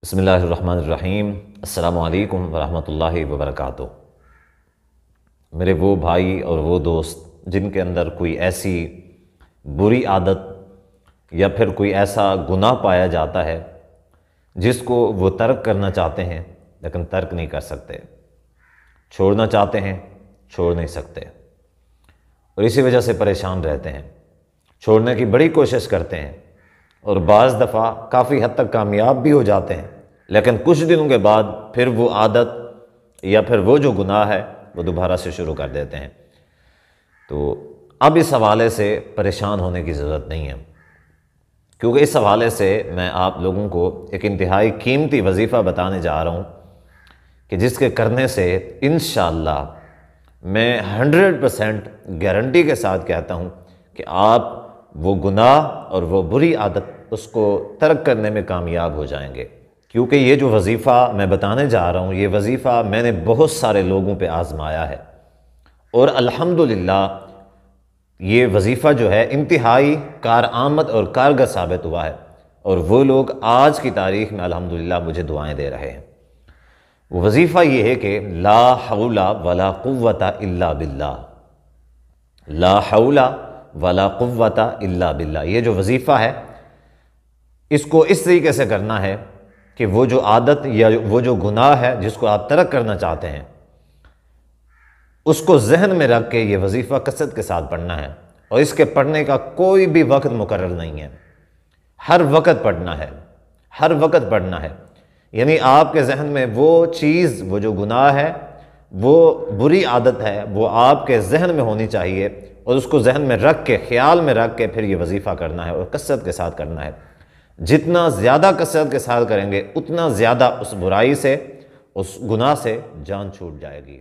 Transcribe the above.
بسم اللہ الرحمن الرحیم۔ السلام علیکم ورحمۃ اللہ وبرکاتہ۔ میرے وہ بھائی اور وہ دوست جن کے اندر کوئی ایسی بری عادت یا پھر کوئی ایسا گناہ پایا جاتا ہے جس کو وہ ترک کرنا چاہتے ہیں لیکن ترک نہیں کر سکتے، چھوڑنا چاہتے ہیں چھوڑ نہیں سکتے، اور اسی وجہ سے پریشان رہتے ہیں، چھوڑنے کی بڑی کوشش کرتے ہیں اور بعض دفعہ کافی حد تک کامیاب بھی ہو جاتے ہیں، لیکن کچھ دنوں کے بعد پھر وہ عادت یا پھر وہ جو گناہ ہے وہ دوبارہ سے شروع کر دیتے ہیں۔ تو اب اس حوالے سے پریشان ہونے کی ضرورت نہیں ہے، کیونکہ اس حوالے سے میں آپ لوگوں کو ایک انتہائی قیمتی وظیفہ بتانے جا رہا ہوں کہ جس کے کرنے سے انشاءاللہ میں 100% گارنٹی کے ساتھ کہتا ہوں کہ آپ وہ گناہ اور وہ بری عادت اس کو ترک کرنے میں کامیاب ہو جائیں گے۔ کیونکہ یہ جو وظیفہ میں بتانے جا رہا ہوں، یہ وظیفہ میں نے بہت سارے لوگوں پہ آزمایا ہے، اور الحمدللہ یہ وظیفہ جو ہے انتہائی کارآمد اور کارگر ثابت ہوا ہے، اور وہ لوگ آج کی تاریخ میں الحمدللہ مجھے دعائیں دے رہے ہیں۔ وہ وظیفہ یہ ہے کہ لا حول ولا قوت الا باللہ، لا حول ولا قوت الا باللہ۔ یہ جو وظیفہ ہے اس کو اس طریقے سے کرنا ہے کہ وہ جو عادت یا وہ جو گناہ ہے جس کو آپ ترک کرنا چاہتے ہیں اس کو ذہن میں رکھ کے یہ وظیفہ کثرت کے ساتھ پڑھنا ہے، اور اس کے پڑھنے کا کوئی بھی وقت مقرر نہیں ہے، ہر وقت پڑھنا ہے، ہر وقت پڑھنا ہے۔ یعنی آپ کے ذہن میں وہ چیز، وہ جو گناہ ہے، وہ بری عادت ہے، وہ آپ کے ذہن میں ہونی چاہیے، اور اس کو ذہن میں رکھ کے، خیال میں رکھ کے پھر یہ وظیفہ کرنا ہے اور کثرت کے ساتھ کرنا ہے۔ جتنا زیادہ کثرت کے ساتھ کریں گے اتنا زیادہ اس برائی سے، اس گناہ سے جان چھوٹ جائے گی۔